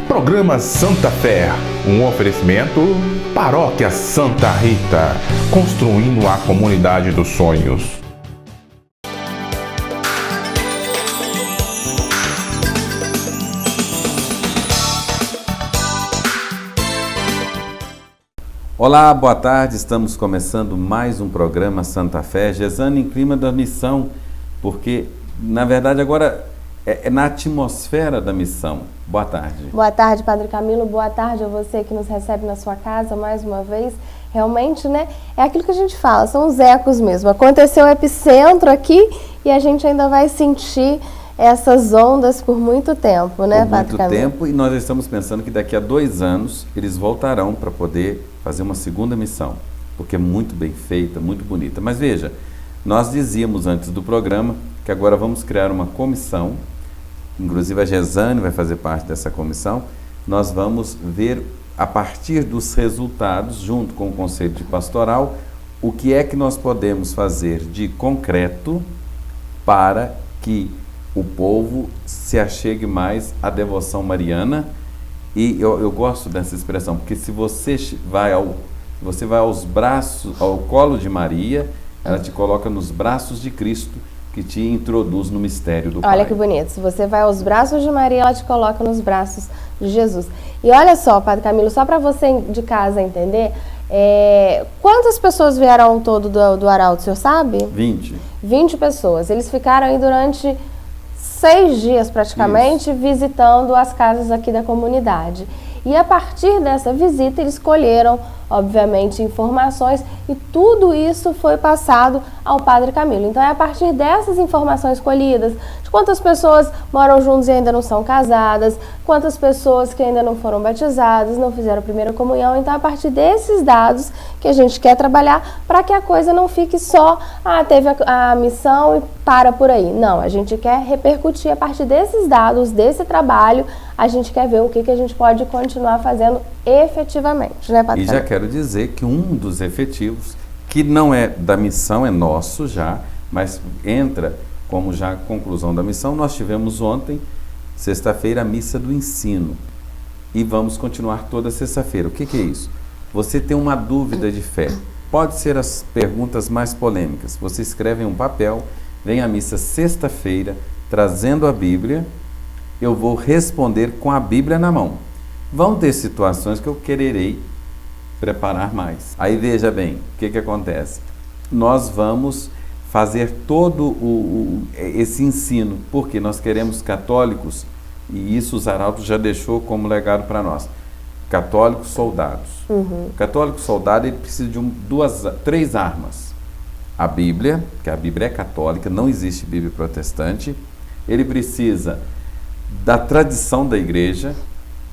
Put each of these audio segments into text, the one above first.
Programa Santa Fé, um oferecimento Paróquia Santa Rita, construindo a comunidade dos sonhos. Olá, boa tarde, estamos começando mais um programa Santa Fé, Gesane em clima da missão, porque na verdade agora é na atmosfera da missão. Boa tarde. Boa tarde, Padre Camilo, boa tarde a você que nos recebe na sua casa mais uma vez. Realmente, né, é aquilo que a gente fala, são os ecos mesmo. Aconteceu o epicentro aqui e a gente ainda vai sentir essas ondas por muito tempo, né, Padre Camilo? Por muito tempo, e nós estamos pensando que daqui a 2 anos eles voltarão para poder fazer uma segunda missão, porque é muito bem feita, muito bonita. Mas veja, nós dizíamos antes do programa que agora vamos criar uma comissão, inclusive a Gesane vai fazer parte dessa comissão. Nós vamos ver, a partir dos resultados, junto com o Conselho de Pastoral, o que é que nós podemos fazer de concreto para que o povo se achegue mais à devoção mariana. E eu gosto dessa expressão, porque se você vai aos braços, ao colo de Maria, ela te coloca nos braços de Cristo, que te introduz no mistério do Pai. Olha que bonito, se você vai aos braços de Maria, ela te coloca nos braços de Jesus. E olha só, Padre Camilo, só para você de casa entender, quantas pessoas vieram ao todo do Arauto, o senhor sabe? 20. 20 pessoas. Eles ficaram aí durante 6 dias praticamente, visitando as casas aqui da comunidade. E a partir dessa visita eles colheram, obviamente, informações e tudo isso foi passado ao Padre Camilo. Então é a partir dessas informações colhidas, de quantas pessoas moram juntos e ainda não são casadas, quantas pessoas que ainda não foram batizadas, não fizeram a primeira comunhão. Então é a partir desses dados que a gente quer trabalhar para que a coisa não fique só, teve a missão e para por aí. Não, a gente quer repercutir a partir desses dados, desse trabalho, a gente quer ver o que a gente pode continuar fazendo efetivamente, né, Padre? E já quero dizer que um dos efetivos, que não é da missão, é nosso já, mas entra como já conclusão da missão, nós tivemos ontem, sexta-feira, a missa do ensino. E vamos continuar toda sexta-feira. O que é isso? Você tem uma dúvida de fé. Pode ser as perguntas mais polêmicas. Você escreve em um papel, vem à missa sexta-feira, trazendo a Bíblia. Eu vou responder com a Bíblia na mão. Vão ter situações que eu quererei preparar mais. Aí veja bem, o que acontece? Nós vamos fazer todo esse ensino, porque nós queremos católicos, e isso os Arautos já deixou como legado para nós. Católicos soldados. O católico soldado ele precisa de 3 armas. A Bíblia, que a Bíblia é católica, não existe Bíblia protestante. Ele precisa da tradição da igreja,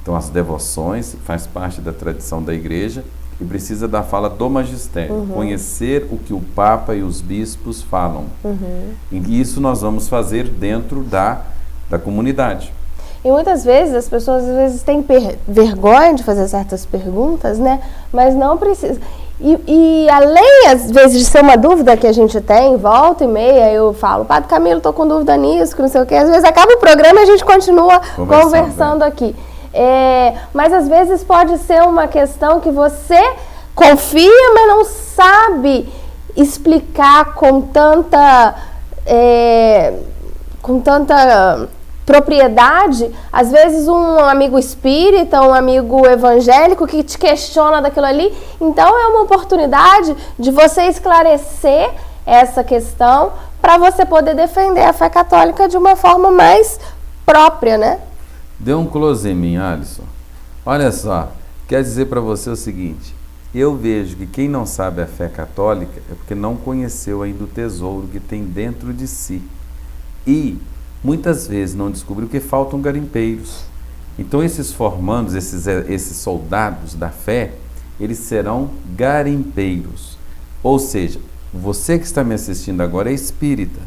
então as devoções faz parte da tradição da igreja, e precisa da fala do magistério, conhecer o que o Papa e os bispos falam. E isso nós vamos fazer dentro da comunidade. E muitas vezes as pessoas têm vergonha de fazer certas perguntas, né? Mas não precisa. E além, às vezes, de ser uma dúvida que a gente tem, volta e meia, eu falo, Padre Camilo, estou com dúvida nisso, que não sei o quê. Às vezes acaba o programa e a gente continua conversando aqui. Mas às vezes pode ser uma questão que você confia, mas não sabe explicar com tanta propriedade. Às vezes um amigo espírita, um amigo evangélico que te questiona daquilo ali. Então é uma oportunidade de você esclarecer essa questão para você poder defender a fé católica de uma forma mais própria, né? Dê um close em mim, Alisson. Olha só, quer dizer para você o seguinte: eu vejo que quem não sabe a fé católica é porque não conheceu ainda o tesouro que tem dentro de si. E muitas vezes não descobriu que faltam garimpeiros. Então esses formandos, esses soldados da fé, eles serão garimpeiros. Ou seja, você que está me assistindo agora é espírita,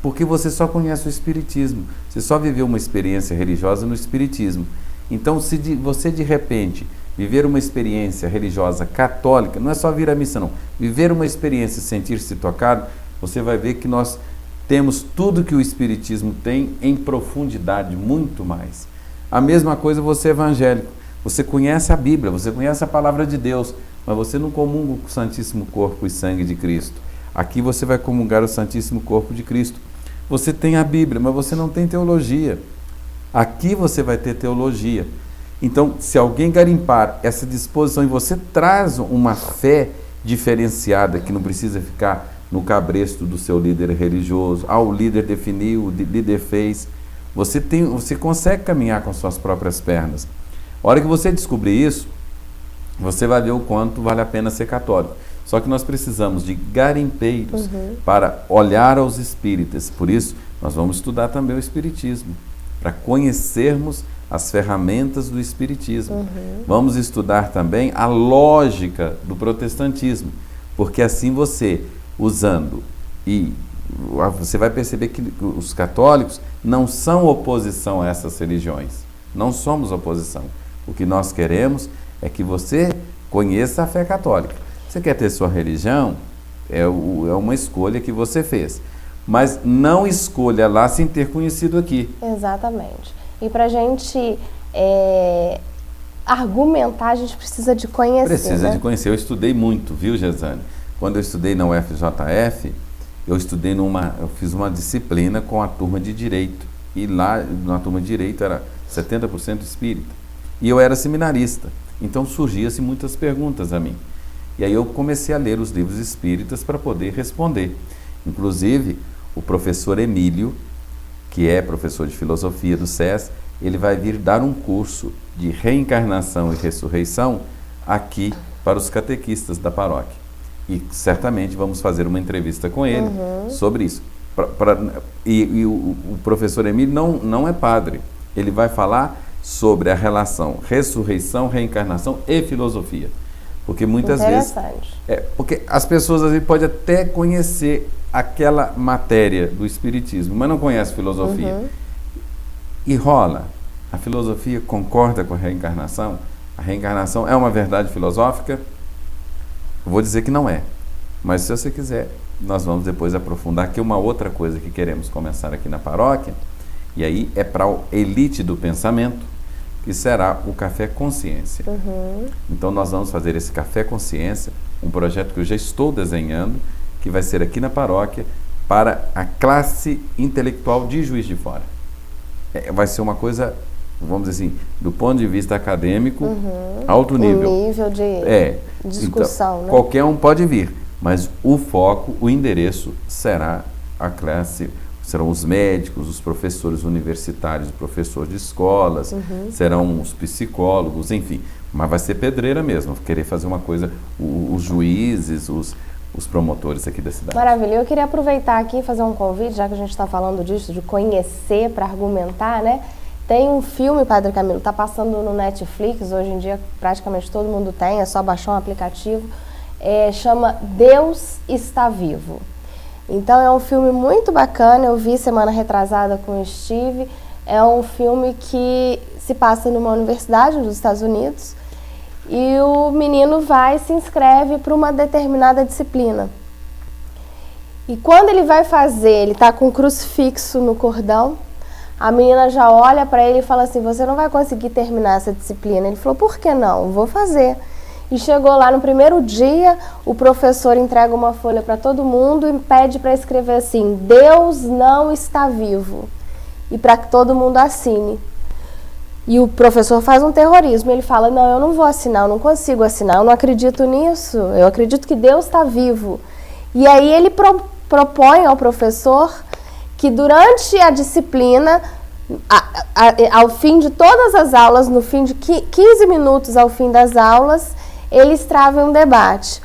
porque você só conhece o espiritismo, você só viveu uma experiência religiosa no espiritismo. Então, se você de repente viver uma experiência religiosa católica, não é só vir à missa não, viver uma experiência e sentir-se tocado, você vai ver que nós temos tudo que o espiritismo tem em profundidade, muito mais. A mesma coisa você evangélico. Você conhece a Bíblia, você conhece a palavra de Deus, mas você não comunga com o Santíssimo Corpo e Sangue de Cristo. Aqui você vai comungar o Santíssimo Corpo de Cristo. Você tem a Bíblia, mas você não tem teologia. Aqui você vai ter teologia. Então, se alguém garimpar essa disposição e você traz uma fé diferenciada, que não precisa ficar no cabresto do seu líder religioso, o líder definiu, o líder fez, você consegue caminhar com suas próprias pernas. A hora que você descobrir isso, você vai ver o quanto vale a pena ser católico. Só que nós precisamos de garimpeiros para olhar aos espíritas. Por isso, nós vamos estudar também o espiritismo, para conhecermos as ferramentas do espiritismo. Vamos estudar também a lógica do protestantismo, porque assim você, usando, e você vai perceber que os católicos não são oposição a essas religiões. Não somos oposição. O que nós queremos é que você conheça a fé católica. Você quer ter sua religião? É uma escolha que você fez. Mas não escolha lá sem ter conhecido aqui. Exatamente. E para a gente argumentar, a gente precisa de conhecer. Precisa, né? de conhecer. Eu estudei muito, viu, Gesane? Quando eu estudei na UFJF, eu fiz uma disciplina com a turma de Direito. E lá, na turma de Direito, era 70% espírita. E eu era seminarista. Então surgiam-se muitas perguntas a mim. E aí eu comecei a ler os livros espíritas para poder responder. Inclusive, o professor Emílio, que é professor de filosofia do SES, ele vai vir dar um curso de reencarnação e ressurreição aqui para os catequistas da paróquia. E certamente vamos fazer uma entrevista com ele sobre isso. E o professor Emílio não é padre. Ele vai falar sobre a relação ressurreição, reencarnação e filosofia. Porque muitas vezes... porque as pessoas às vezes podem até conhecer aquela matéria do espiritismo, mas não conhece filosofia. E rola. A filosofia concorda com a reencarnação? A reencarnação é uma verdade filosófica? Eu vou dizer que não é. Mas se você quiser, nós vamos depois aprofundar aqui uma outra coisa que queremos começar aqui na paróquia, e aí é para a elite do pensamento, que será o Café Consciência. Então nós vamos fazer esse Café Consciência, um projeto que eu já estou desenhando, que vai ser aqui na paróquia, para a classe intelectual de Juiz de Fora. Vai ser uma coisa, vamos dizer assim, do ponto de vista acadêmico, alto nível. Um nível de discussão. Então, né? Qualquer um pode vir, mas o foco, o endereço será a classe, serão os médicos, os professores universitários, os professores de escolas, serão os psicólogos, enfim. Mas vai ser pedreira mesmo, querer fazer uma coisa, os juízes, os promotores aqui da cidade. Maravilha. Eu queria aproveitar aqui e fazer um convite, já que a gente está falando disso, de conhecer para argumentar, né? Tem um filme, Padre Camilo, está passando no Netflix, hoje em dia praticamente todo mundo tem, é só baixar um aplicativo, chama Deus Está Vivo. Então é um filme muito bacana, eu vi semana retrasada com o Steve, é um filme que se passa numa universidade nos Estados Unidos e o menino se inscreve para uma determinada disciplina. E quando ele vai fazer, ele está com um crucifixo no cordão, a menina já olha para ele e fala assim, você não vai conseguir terminar essa disciplina. Ele falou, por que não? Vou fazer. E chegou lá no primeiro dia, o professor entrega uma folha para todo mundo e pede para escrever assim, Deus não está vivo. E para que todo mundo assine. E o professor faz um terrorismo, ele fala, não, eu não vou assinar, eu não consigo assinar, eu não acredito nisso, eu acredito que Deus está vivo. E aí ele propõe ao professor que durante a disciplina, ao fim de todas as aulas, no fim de 15 minutos ao fim das aulas, eles travem um debate.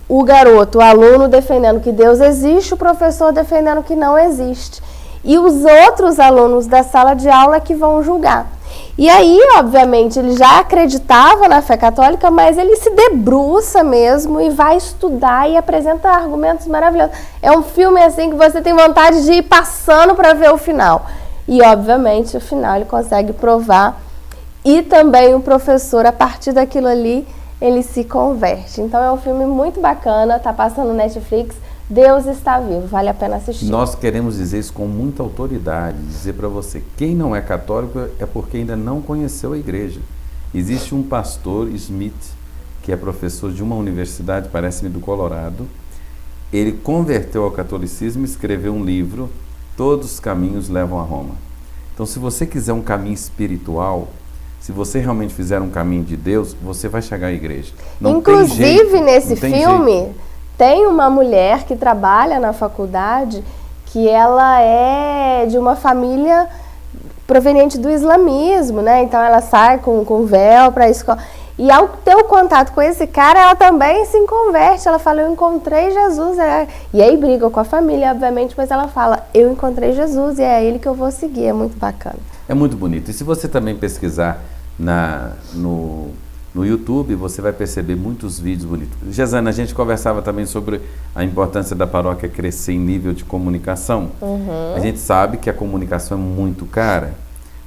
O garoto, o aluno defendendo que Deus existe, o professor defendendo que não existe. E os outros alunos da sala de aula que vão julgar. E aí, obviamente, ele já acreditava na fé católica, mas ele se debruça mesmo e vai estudar e apresenta argumentos maravilhosos. É um filme assim que você tem vontade de ir passando para ver o final. E, obviamente, o final ele consegue provar. E também o professor, a partir daquilo ali, ele se converte. Então é um filme muito bacana, tá passando no Netflix, Deus está vivo, vale a pena assistir. Nós queremos dizer isso com muita autoridade, dizer para você, quem não é católico é porque ainda não conheceu a igreja. Existe um pastor, Smith, que é professor de uma universidade, parece-me do Colorado. Ele converteu ao catolicismo e escreveu um livro, Todos os Caminhos Levam a Roma. Então, se você quiser um caminho espiritual, se você realmente fizer um caminho de Deus, você vai chegar à igreja. Não Inclusive, tem jeito, nesse não tem filme, jeito. tem uma mulher que trabalha na faculdade que ela é de uma família proveniente do islamismo, né? Então ela sai com véu para a escola. E ao ter o contato com esse cara, ela também se converte. Ela fala, eu encontrei Jesus. E aí briga com a família, obviamente, mas ela fala, eu encontrei Jesus e é ele que eu vou seguir. É muito bacana. É muito bonito. E se você também pesquisar no YouTube, você vai perceber muitos vídeos bonitos. Gesana, a gente conversava também sobre a importância da paróquia crescer em nível de comunicação. A gente sabe que a comunicação é muito cara,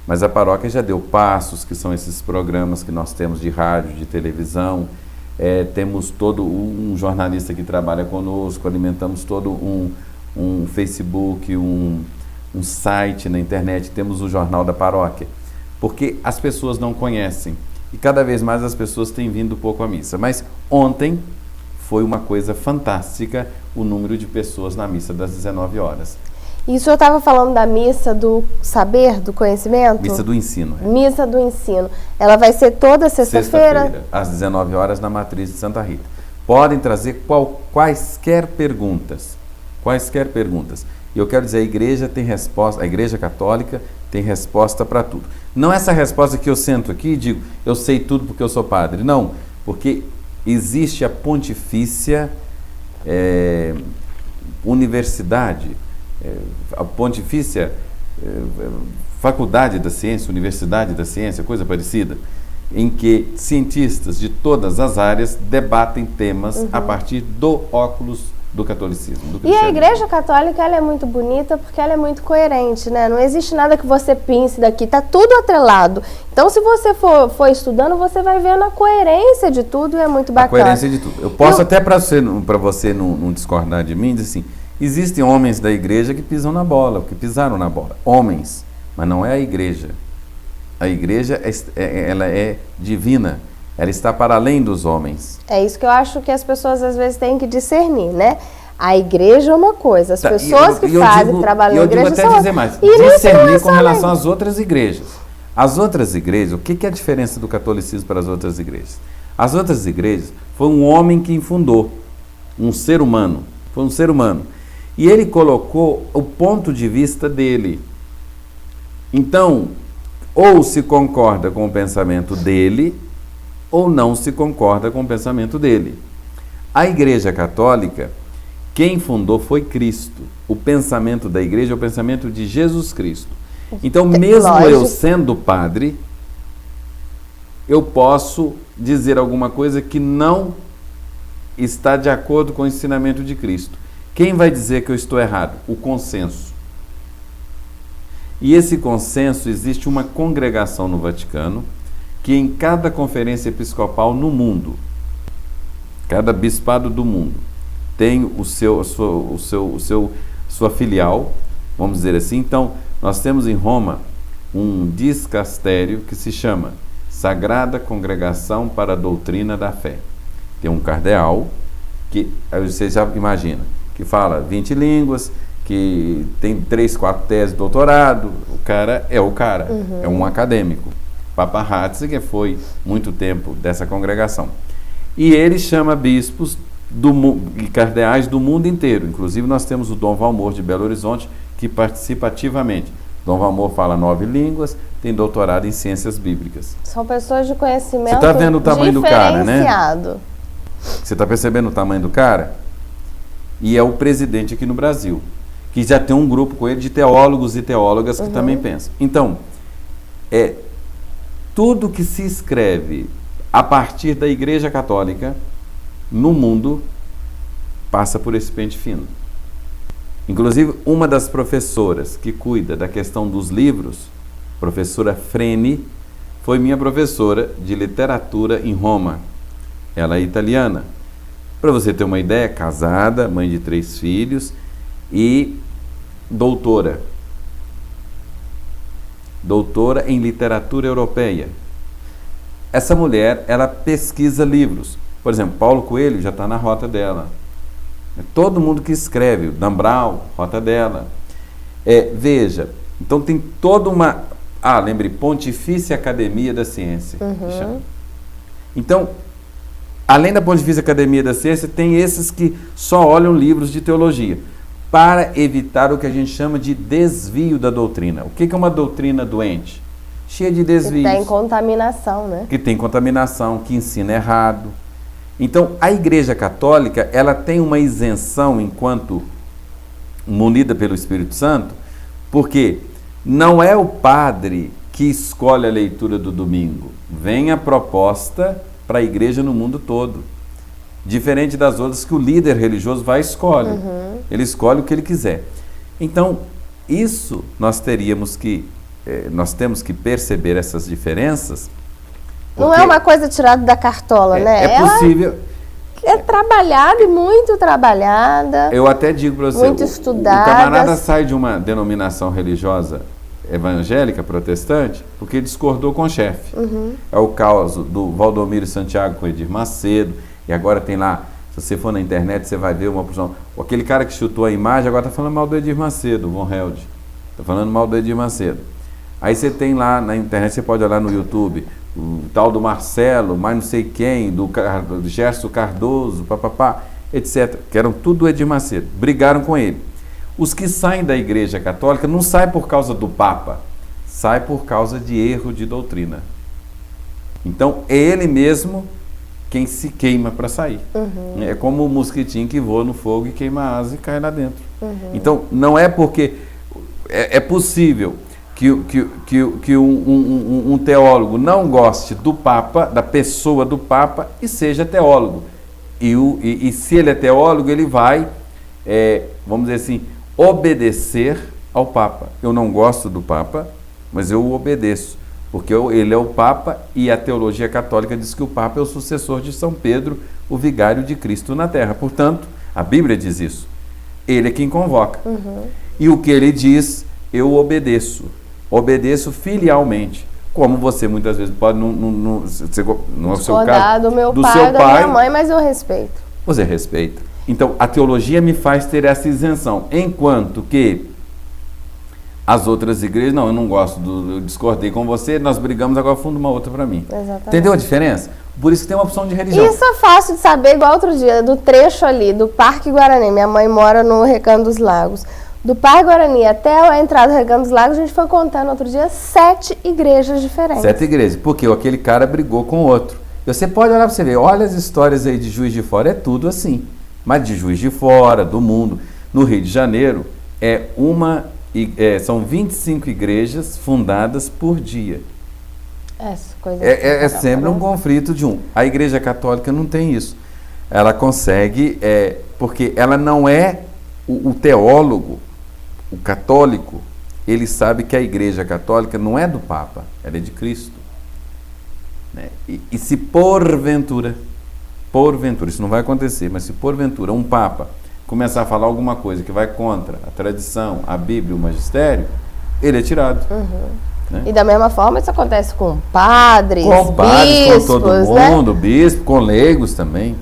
mas a paróquia já deu passos, que são esses programas que nós temos de rádio, de televisão. Temos todo um jornalista que trabalha conosco, alimentamos todo um Facebook, um site na internet, temos o Jornal da Paróquia, porque as pessoas não conhecem. E cada vez mais as pessoas têm vindo pouco à missa. Mas ontem foi uma coisa fantástica o número de pessoas na missa das 19 horas. Isso eu estava falando da missa do saber, do conhecimento? Missa do ensino. Missa do ensino. Ela vai ser toda sexta-feira? Sexta-feira, às 19 horas, na Matriz de Santa Rita. Podem trazer quaisquer perguntas. Quaisquer perguntas. E eu quero dizer, a igreja tem resposta, a igreja católica tem resposta para tudo. Não essa resposta que eu sento aqui e digo, eu sei tudo porque eu sou padre. Não, porque existe a Pontifícia Universidade, a Pontifícia Faculdade da Ciência, Universidade da Ciência, coisa parecida, em que cientistas de todas as áreas debatem temas a partir do óculos do catolicismo. E a Igreja Católica, ela é muito bonita porque ela é muito coerente, né? Não existe nada que você pense daqui, tá tudo atrelado. Então, se você for estudando, você vai vendo a coerência de tudo e é muito bacana. A coerência de tudo. Eu posso até, para você não discordar de mim, dizer assim, existem homens da igreja que pisam na bola, que pisaram na bola. Homens, mas não é a igreja. A igreja, ela é divina. Ela está para além dos homens. É isso que eu acho que as pessoas às vezes têm que discernir, né? A igreja é uma coisa, as pessoas que fazem trabalho na igreja são... Eu digo até dizer mais, discernir com relação às outras igrejas. As outras igrejas, o que é a diferença do catolicismo para as outras igrejas? As outras igrejas foi um homem quem fundou, um ser humano, foi um ser humano. E ele colocou o ponto de vista dele. Então, ou se concorda com o pensamento dele, ou não se concorda com o pensamento dele. A Igreja Católica, quem fundou foi Cristo. O pensamento da Igreja é o pensamento de Jesus Cristo. Então, mesmo eu sendo padre, eu posso dizer alguma coisa que não está de acordo com o ensinamento de Cristo. Quem vai dizer que eu estou errado? O consenso. E esse consenso, existe uma congregação no Vaticano, que em cada conferência episcopal no mundo, cada bispado do mundo, tem sua filial, vamos dizer assim. Então, nós temos em Roma um discastério que se chama Sagrada Congregação para a Doutrina da Fé. Tem um cardeal, que você já imagina, que fala 20 línguas, que tem 3, 4 teses de doutorado. O cara é é um acadêmico. Papa Ratzinger foi muito tempo dessa congregação. E ele chama bispos e cardeais do mundo inteiro. Inclusive nós temos o Dom Valmor de Belo Horizonte, que participa ativamente. Dom Valmor fala 9 línguas, tem doutorado em ciências bíblicas. São pessoas de conhecimento diferenciado. Você está vendo o tamanho do cara, né? Você está percebendo o tamanho do cara? E é o presidente aqui no Brasil, que já tem um grupo com ele de teólogos e teólogas que também pensam. Então, tudo que se escreve a partir da Igreja Católica no mundo passa por esse pente fino. Inclusive, uma das professoras que cuida da questão dos livros, professora Freni, foi minha professora de literatura em Roma. Ela é italiana. Para você ter uma ideia, casada, mãe de 3 filhos e doutora em literatura europeia. Essa mulher, ela pesquisa livros. Por exemplo, Paulo Coelho já está na rota dela. Todo mundo que escreve, o Dan Brown, rota dela. Veja, então tem toda uma... lembre, Pontifícia Academia da Ciência. Que chama. Então, além da Pontifícia Academia da Ciência, tem esses que só olham livros de teologia, para evitar o que a gente chama de desvio da doutrina. O que é uma doutrina doente? Cheia de desvios. Que tem contaminação, né? Que tem contaminação, que ensina errado. Então, a Igreja Católica, ela tem uma isenção enquanto munida pelo Espírito Santo, porque não é o padre que escolhe a leitura do domingo. Vem a proposta para a igreja no mundo todo. Diferente das outras que o líder religioso vai e escolhe. Ele escolhe o que ele quiser. Então, isso nós temos que perceber essas diferenças. Não é uma coisa tirada da cartola, né? É possível. É trabalhada e muito trabalhada. Eu até digo para você, muito estudada. O camarada sai de uma denominação religiosa evangélica, protestante, porque discordou com o chefe. É o caso do Valdomiro Santiago com Edir Macedo, e agora tem lá, se você for na internet, você vai ver uma opção. Aquele cara que chutou a imagem agora está falando mal do Edir Macedo, o Von Held. Está falando mal do Edir Macedo. Aí você tem lá na internet, você pode olhar no YouTube, o tal do Marcelo, mais não sei quem, do Gerson Cardoso, papapá, etc. Que eram tudo Edir Macedo. Brigaram com ele. Os que saem da Igreja Católica não saem por causa do Papa, saem por causa de erro de doutrina. Então, é ele mesmo quem se queima para sair. É como o mosquitinho que voa no fogo e queima a asa e cai lá dentro. Então, não é porque... É possível que um teólogo não goste do Papa, da pessoa do Papa, e seja teólogo. E se ele é teólogo, ele vai, vamos dizer assim, obedecer ao Papa. Eu não gosto do Papa, mas eu o obedeço, porque ele é o Papa e a teologia católica diz que o Papa é o sucessor de São Pedro, o vigário de Cristo na Terra. Portanto, a Bíblia diz isso. Ele é quem convoca. E o que ele diz, eu obedeço. Obedeço filialmente. Como você muitas vezes pode, no seu caso, do meu pai ou da minha mãe, mas eu respeito. Você respeita. Então, a teologia me faz ter essa isenção. Enquanto que as outras igrejas, não, eu não gosto, eu discordei com você, nós brigamos, agora funda uma outra para mim. Exatamente. Entendeu a diferença? Por isso que tem uma opção de religião. Isso é fácil de saber, igual outro dia, do trecho ali, do Parque Guarani. Minha mãe mora no Recanto dos Lagos. Do Parque Guarani até a entrada do Recanto dos Lagos, a gente foi contando outro dia 7 igrejas diferentes. 7 igrejas, porque aquele cara brigou com o outro. E você pode olhar para você ver, olha as histórias aí de Juiz de Fora, é tudo assim. Mas de Juiz de Fora, do mundo. No Rio de Janeiro, são 25 igrejas fundadas por dia. É sempre um conflito de um. A Igreja Católica não tem isso. Ela consegue, porque ela não é o teólogo, o católico, ele sabe que a Igreja Católica não é do Papa, ela é de Cristo. Né? E se porventura, isso não vai acontecer, mas se porventura um Papa começar a falar alguma coisa que vai contra a tradição, a Bíblia, o magistério, ele é tirado. Né? E da mesma forma isso acontece com padres, bispos, com todo mundo, né? bispo, com leigos também.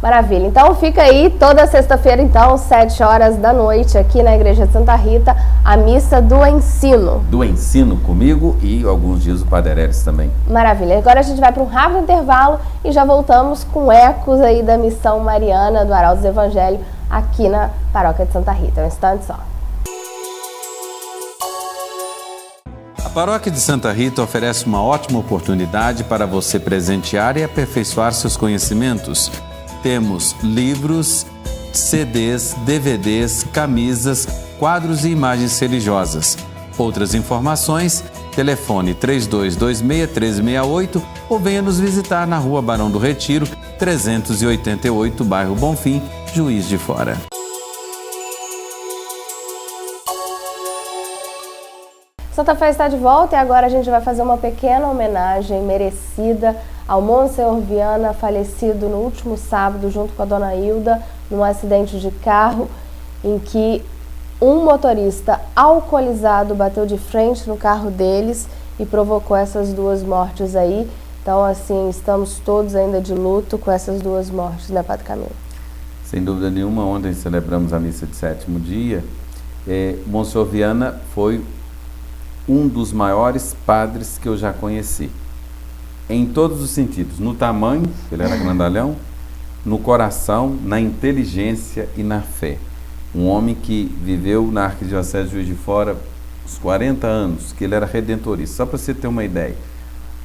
Maravilha. Então fica aí toda sexta-feira, então, 7 horas da noite, aqui na Igreja de Santa Rita, a missa do ensino. Do ensino comigo e alguns dias o Padre Eres também. Maravilha. Agora a gente vai para um rápido intervalo e já voltamos com ecos aí da missão mariana do Arautos do Evangelho aqui na Paróquia de Santa Rita. Um instante só. A Paróquia de Santa Rita oferece uma ótima oportunidade para você presentear e aperfeiçoar seus conhecimentos. Temos livros, CDs, DVDs, camisas, quadros e imagens religiosas. Outras informações, telefone 3226-1368 ou venha nos visitar na Rua Barão do Retiro, 388, bairro Bonfim, Juiz de Fora. Santa Fé está de volta e agora a gente vai fazer uma pequena homenagem merecida ao Monsenhor Viana, falecido no último sábado junto com a dona Hilda, num acidente de carro em que um motorista alcoolizado bateu de frente no carro deles e provocou essas duas mortes aí. Então, assim, estamos todos ainda de luto com essas duas mortes, né, Padre Camilo? Sem dúvida nenhuma, ontem celebramos a missa de 7º dia. Monsenhor Viana foi um dos maiores padres que eu já conheci, em todos os sentidos, no tamanho, ele era grandalhão, no coração, na inteligência e na fé. Um homem que viveu na Arquidiocese de Juiz de Fora uns 40 anos, que ele era redentorista. Só para você ter uma ideia,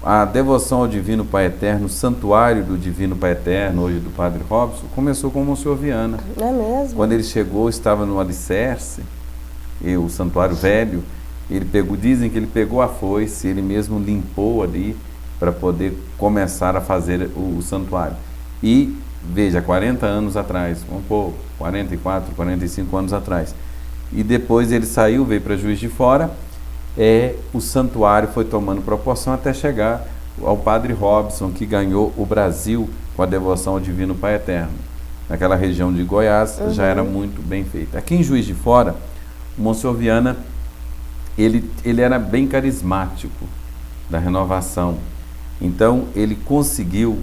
a devoção ao Divino Pai Eterno, o santuário do Divino Pai Eterno, hoje do Padre Robson, começou com o Monsenhor Viana. Não é mesmo? Quando ele chegou, estava no alicerce, o santuário velho, dizem que ele pegou a foice, ele mesmo limpou ali para poder começar a fazer o santuário. E, veja, 40 anos atrás, um pouco, 44, 45 anos atrás. E depois ele saiu, veio para Juiz de Fora, o santuário foi tomando proporção até chegar ao Padre Robson, que ganhou o Brasil com a devoção ao Divino Pai Eterno. Naquela região de Goiás, já era muito bem feita. Aqui em Juiz de Fora, o Monsenhor Viana, ele era bem carismático da renovação. Então, ele conseguiu,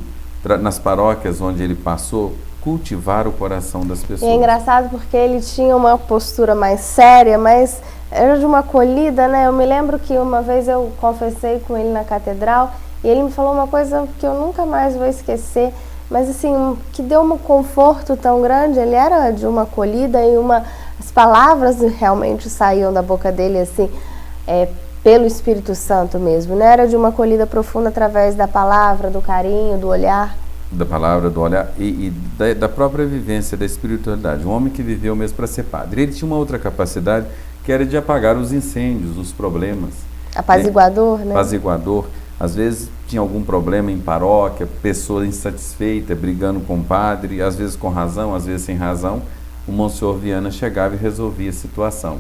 nas paróquias onde ele passou, cultivar o coração das pessoas. E é engraçado porque ele tinha uma postura mais séria, mas era de uma acolhida, né? Eu me lembro que uma vez eu confessei com ele na catedral e ele me falou uma coisa que eu nunca mais vou esquecer, mas assim, que deu um conforto tão grande. Ele era de uma acolhida e as palavras realmente saíam da boca dele assim, pelo Espírito Santo mesmo, né? Era de uma acolhida profunda através da palavra, do carinho, do olhar. Da palavra, do olhar e da própria vivência da espiritualidade. Um homem que viveu mesmo para ser padre. Ele tinha uma outra capacidade, que era de apagar os incêndios, os problemas. Apaziguador, né? Apaziguador. Às vezes tinha algum problema em paróquia, pessoa insatisfeita, brigando com o padre, às vezes com razão, às vezes sem razão. O Monsenhor Viana chegava e resolvia a situação.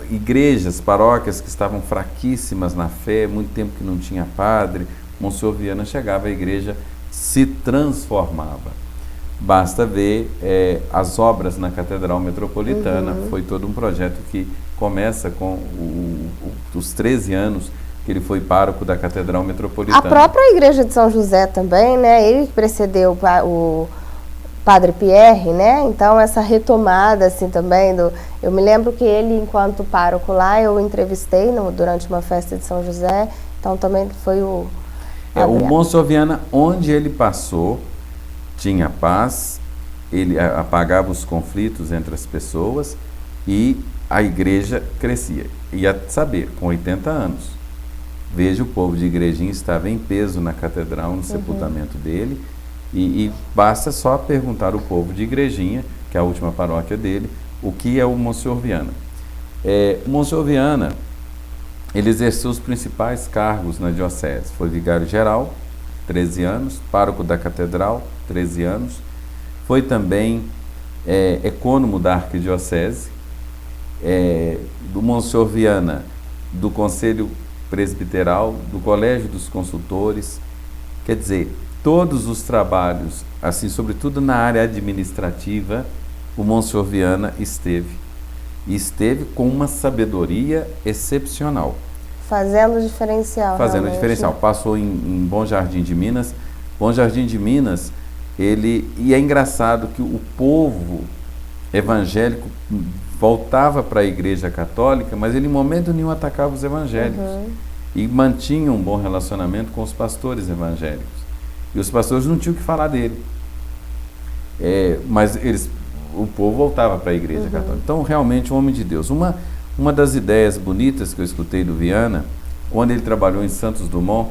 Igrejas, paróquias que estavam fraquíssimas na fé, muito tempo que não tinha padre, o Monsenhor Viana chegava, a igreja se transformava. Basta ver as obras na Catedral Metropolitana. Foi todo um projeto que começa com os 13 anos que ele foi pároco da Catedral Metropolitana. A própria Igreja de São José também, né? Ele precedeu o Padre Pierre, né? Então essa retomada assim também eu me lembro que ele, enquanto pároco lá, eu entrevistei durante uma festa de São José. Então também foi o Monsenhor Viana, onde ele passou, tinha paz, ele apagava os conflitos entre as pessoas e a igreja crescia. E a saber, com 80 anos, veja, o povo de Igrejinha estava em peso na catedral, no sepultamento dele, e basta só perguntar ao povo de Igrejinha, que é a última paróquia dele, o que é o Monsenhor Viana. O Monsenhor Viana, ele exerceu os principais cargos na diocese. Foi vigário-geral, 13 anos, pároco da catedral, 13 anos. Foi também ecônomo da arquidiocese, do Monsenhor Viana, do Conselho Presbiteral, do Colégio dos Consultores. Quer dizer, todos os trabalhos, assim, sobretudo na área administrativa, o Monsenhor Viana esteve. E esteve com uma sabedoria excepcional. Fazendo diferencial. Fazendo diferencial. Passou em Bom Jardim de Minas. Bom Jardim de Minas, e é engraçado que o povo evangélico voltava para a Igreja Católica, mas ele em momento nenhum atacava os evangélicos. E mantinha um bom relacionamento com os pastores evangélicos. E os pastores não tinham o que falar dele. Mas o povo voltava para a Igreja Católica. Então, realmente, um homem de Deus. Uma das ideias bonitas que eu escutei do Viana, quando ele trabalhou em Santos Dumont,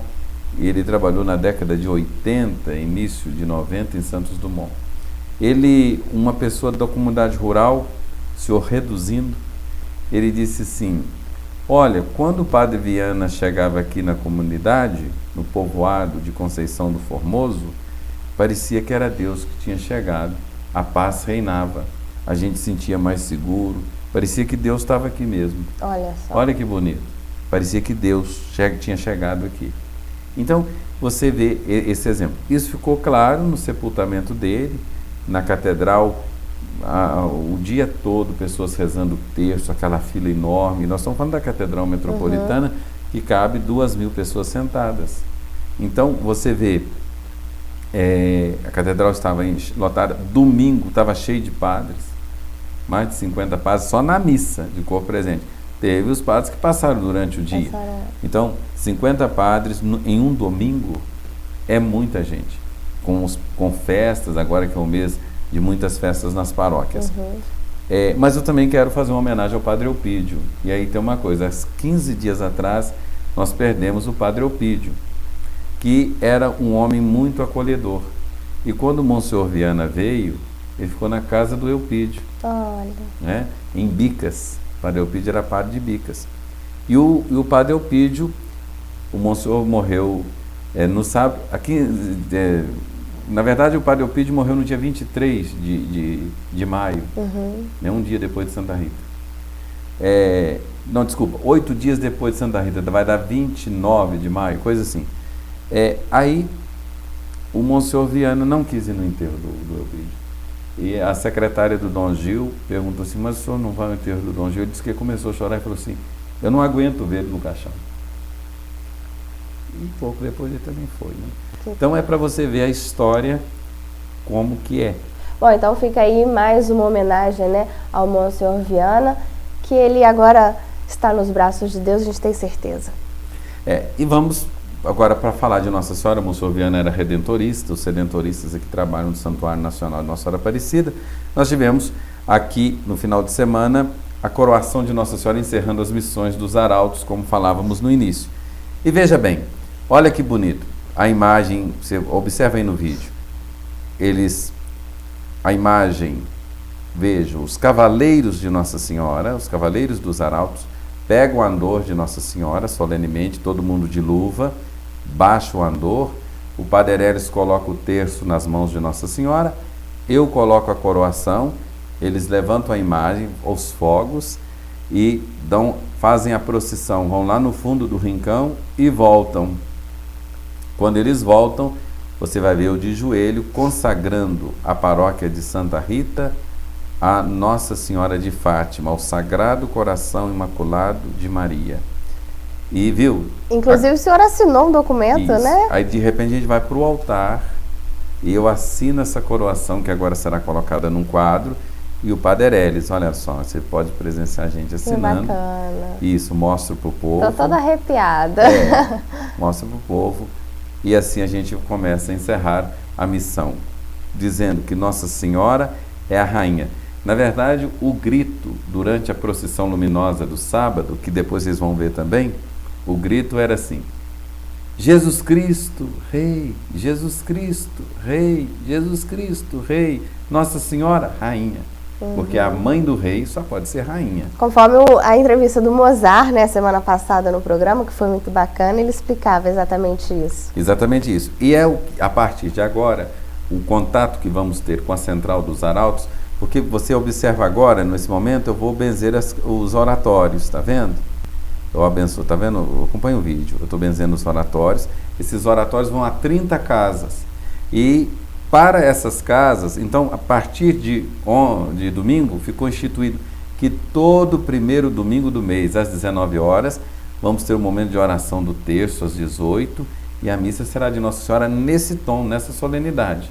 ele trabalhou na década de 80, início de 90 em Santos Dumont. Ele, uma pessoa da comunidade rural, senhor Reduzindo, ele disse assim: olha, quando o Padre Viana chegava aqui na comunidade, no povoado de Conceição do Formoso, parecia que era Deus que tinha chegado. A paz reinava, a gente sentia mais seguro, parecia que Deus estava aqui mesmo. Olha só. Olha que bonito. Parecia que Deus tinha chegado aqui. Então, você vê esse exemplo. Isso ficou claro no sepultamento dele, na catedral, o dia todo, pessoas rezando o terço, aquela fila enorme. Nós estamos falando da Catedral Metropolitana, que cabe 2.000 pessoas sentadas. Então, você vê, a catedral estava lotada, domingo estava cheio de padres, mais de 50 padres, só na missa de corpo presente. Teve os padres que passaram durante o dia. Então, 50 padres em um domingo é muita gente. Com festas, agora que é o mês de muitas festas nas paróquias. Mas eu também quero fazer uma homenagem ao Padre Eupídio. E aí tem uma coisa, há 15 dias atrás nós perdemos o Padre Eupídio, que era um homem muito acolhedor. E quando o Monsenhor Viana veio, ele ficou na casa do Eupídio, né? Em Bicas. O Padre Eupídio era padre de Bicas. E o Padre Eupídio, o Monsenhor morreu no sábado, na verdade o Padre Eupídio morreu no dia 23 de maio, né, um dia depois de Santa Rita. Não, desculpa, 8 dias depois de Santa Rita, vai dar 29 de maio, coisa assim. Aí o Monsenhor Viana não quis ir no enterro do Eupídio. E a secretária do Dom Gil perguntou assim, mas o senhor não vai ao enterro do Dom Gil? Ele disse que começou a chorar e falou assim, eu não aguento ver ele no caixão. E pouco depois ele também foi, né? Então é para você ver a história como que é. Bom, então fica aí mais uma homenagem, né, ao Monsenhor Viana, que ele agora está nos braços de Deus, a gente tem certeza. E vamos agora para falar de Nossa Senhora. O Monsenhor Viana era redentorista, os redentoristas aqui trabalham no Santuário Nacional de Nossa Senhora Aparecida. Nós tivemos aqui no final de semana a coroação de Nossa Senhora encerrando as missões dos arautos, como falávamos no início. E veja bem, olha que bonito, a imagem, você observa aí no vídeo, a imagem, veja, os cavaleiros de Nossa Senhora, os cavaleiros dos arautos, pegam o andor de Nossa Senhora, solenemente, todo mundo de luva, baixa o andor, o Padre Erélis coloca o terço nas mãos de Nossa Senhora, eu coloco a coroação, eles levantam a imagem, os fogos, e fazem a procissão, vão lá no fundo do rincão e voltam. Quando eles voltam, você vai ver eu de joelho consagrando a paróquia de Santa Rita a Nossa Senhora de Fátima, ao Sagrado Coração Imaculado de Maria. E viu? Inclusive o senhor assinou um documento, isso, né? Aí de repente a gente vai para o altar e eu assino essa coroação que agora será colocada num quadro. E o Padre Erélis, olha só, você pode presenciar a gente assinando. Que bacana. Isso, mostra para o povo. Estou toda arrepiada. Mostra para o povo. E assim a gente começa a encerrar a missão, dizendo que Nossa Senhora é a rainha. Na verdade, o grito durante a procissão luminosa do sábado, que depois vocês vão ver também, o grito era assim: Jesus Cristo, Rei, Jesus Cristo, Rei, Jesus Cristo, Rei, Nossa Senhora, Rainha. Porque a mãe do rei só pode ser rainha. Conforme a entrevista do Mozart, né, semana passada no programa, que foi muito bacana, ele explicava exatamente isso. Exatamente isso. E a partir de agora, o contato que vamos ter com a Central dos Arautos, porque você observa agora, nesse momento, eu vou benzer os oratórios, tá vendo? Eu abençoo, tá vendo? Eu acompanho o vídeo, eu estou benzendo os oratórios. Esses oratórios vão a 30 casas. E para essas casas, então, a partir de domingo, ficou instituído que todo primeiro domingo do mês, às 19 horas, vamos ter um momento de oração do terço, às 18, e a missa será de Nossa Senhora nesse tom, nessa solenidade.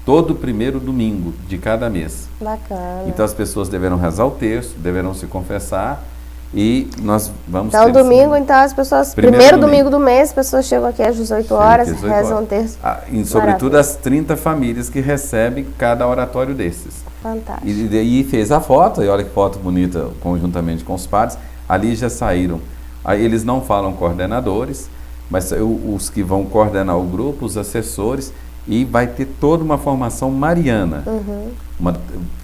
Todo primeiro domingo de cada mês. Bacana. Então, as pessoas deverão rezar o terço, deverão se confessar, e nós vamos então, domingo, então, as pessoas, primeiro domingo do mês, as pess chegam aqui às 18 horas, rezam o terço. E sobretudo as 30 famílias que recebem cada oratório desses. Fantástico. E fez a foto, e olha que foto bonita, conjuntamente com os padres, ali já saíram. Aí eles não falam coordenadores, mas os que vão coordenar o grupo, os assessores, e vai ter toda uma formação mariana.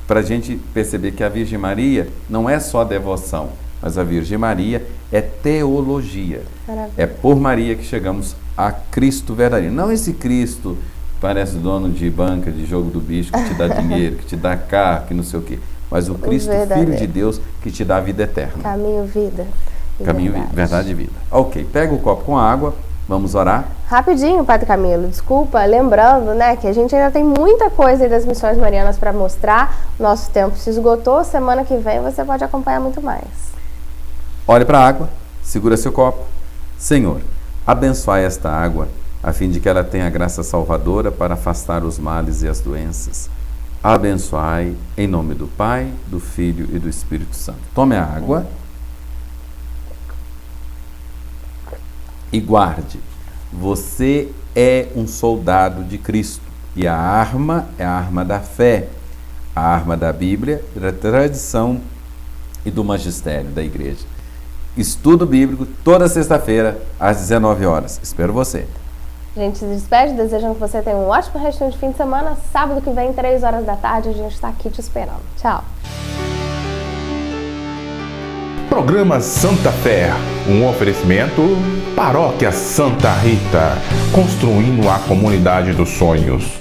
Para a gente perceber que a Virgem Maria não é só devoção, mas a Virgem Maria é teologia. Maravilha. É por Maria que chegamos a Cristo verdadeiro. Não esse Cristo que parece dono de banca, de jogo do bicho, que te dá dinheiro, que te dá carro, que não sei o quê. Mas o Cristo, Filho de Deus, que te dá a vida eterna. Caminho, vida. Caminho, verdade e vida. Ok, pega o copo com água, vamos orar. Rapidinho, Padre Camilo, desculpa, lembrando, né, que a gente ainda tem muita coisa aí das missões marianas para mostrar. Nosso tempo se esgotou, semana que vem você pode acompanhar muito mais. Olhe para a água, segura seu copo. Senhor, abençoai esta água, a fim de que ela tenha graça salvadora para afastar os males e as doenças. Abençoai em nome do Pai, do Filho e do Espírito Santo. Tome a água e guarde. Você é um soldado de Cristo e a arma é a arma da fé, a arma da Bíblia, da tradição e do magistério da igreja. Estudo bíblico toda sexta-feira às 19 horas. Espero você. A gente se despede, desejando que você tenha um ótimo restinho de fim de semana. Sábado que vem, 3 horas da tarde, a gente está aqui te esperando. Tchau! Programa Santa Fé, um oferecimento Paróquia Santa Rita, construindo a comunidade dos sonhos.